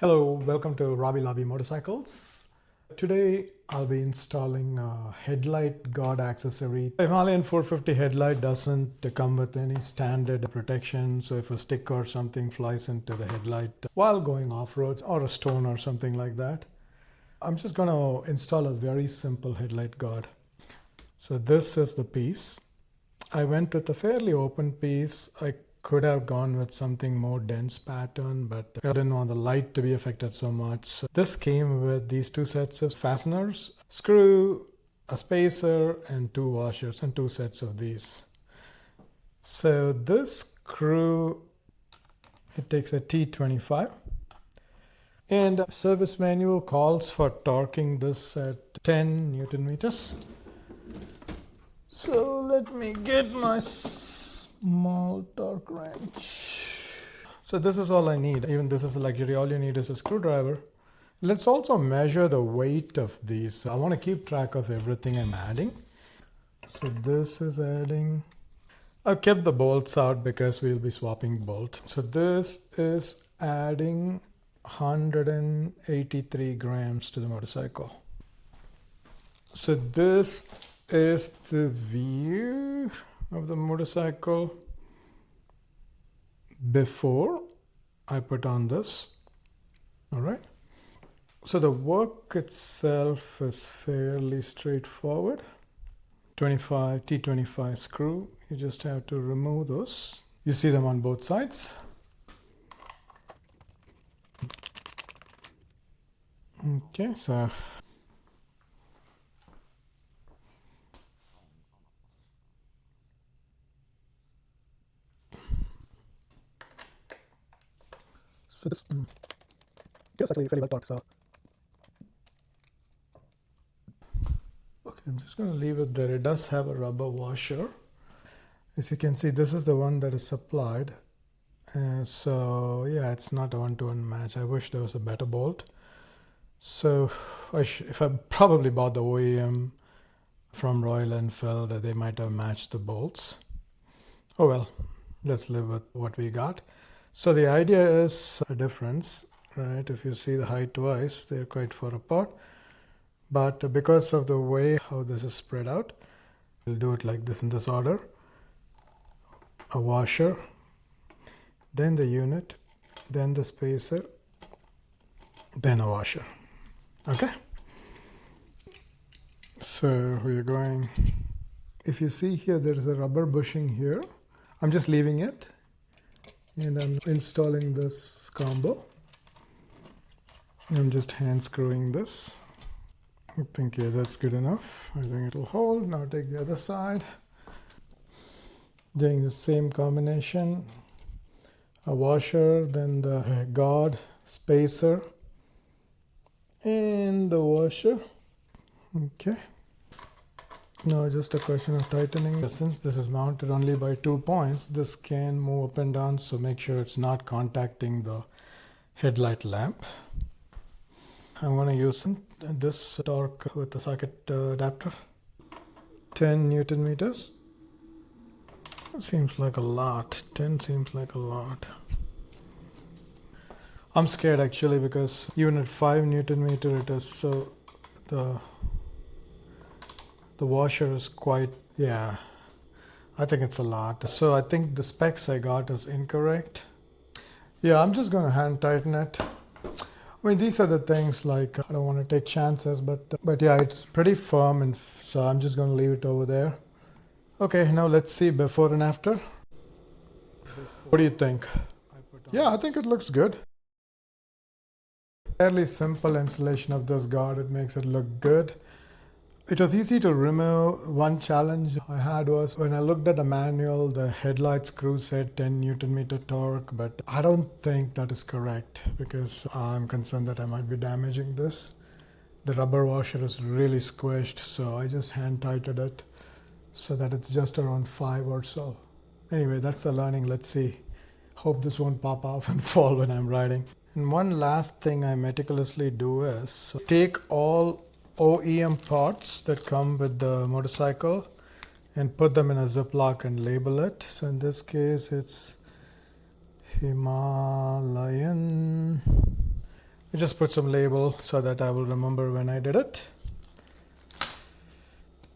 Hello, welcome to Robby Lobby Motorcycles. Today I'll be installing a headlight guard accessory. The Himalayan 450 headlight doesn't come with any standard protection, so if a stick or something flies into the headlight while going off-roads or a stone or something like that, I'm just going to install a very simple headlight guard. So this is the piece. I went with a fairly open piece. I could have gone with something more dense pattern, but I didn't want the light to be affected so much. So this came with these two sets of fasteners, screw, a spacer, and two washers, and two sets of these. So this screw, it takes a T25, and service manual calls for torquing this at 10 Newton meters. So let me get my small torque wrench. So this is all I need. Even this is a luxury. All you need is a screwdriver. Let's also measure the weight of these. I want to keep track of everything I'm adding. So this is adding. I've kept the bolts out because we'll be swapping bolts. So this is adding 183 grams to the motorcycle. So this is the view of the motorcycle before I put on this. All right. So the work itself is fairly straightforward. T25 screw. You just have to remove those. You see them on both sides. Okay, so this feels actually fairly well torqued, so okay, I'm just going to leave it there. It does have a rubber washer. As you can see, this is the one that is supplied, so yeah, it's not a one-to-one match. I wish there was a better bolt. So if I probably bought the OEM from Royal Enfield, they might have matched the bolts. Oh well, let's live with what we got. So the idea is a difference, right? If you see the height wise, they're quite far apart. But because of the way how this is spread out, we'll do it like this in this order. A washer, then the unit, then the spacer, then a washer. Okay? So we're going, if you see here, there is a rubber bushing here. I'm just leaving it. And I'm installing this combo. I'm just hand screwing this. I think, yeah, that's good enough. I think it'll hold. Now take the other side. Doing the same combination. A washer, then the guard, spacer, and the washer. Okay. Now just a question of tightening. Since this is mounted only by 2 points, this can move up and down, so make sure it's not contacting the headlight lamp. I'm going to use this torque with the socket adapter. 10 Newton meters. That seems like a lot. 10 seems like a lot. I'm scared actually, because even at 5 Newton meter it is so the washer is quite, yeah, I think it's a lot. So I think the specs I got is incorrect. Yeah, I'm just going to hand tighten it. I mean, these are the things, like, I don't want to take chances, but yeah, it's pretty firm, and so I'm just going to leave it over there. Okay, now let's see before and after. What do you think? Yeah, I think it looks good. Fairly simple installation of this guard. It makes it look good. It was easy to remove. One challenge I had was when I looked at the manual, the headlight screw said 10 Newton meter torque, but I don't think that is correct, because I'm concerned that I might be damaging this. The rubber washer is really squished, so I just hand tightened it so that it's just around 5 or so. Anyway, that's the learning. Let's see. Hope this won't pop off and fall when I'm riding. And one last thing I meticulously do is take all OEM parts that come with the motorcycle and put them in a Ziploc and label it. So in this case, it's Himalayan I just put some label so that I will remember when I did it.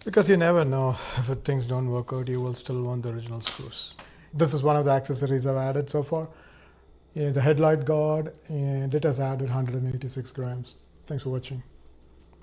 Because you never know, if things don't work out, you will still want the original screws. This is one of the accessories I've added so far. The headlight guard, and it has added 186 grams. Thanks for watching.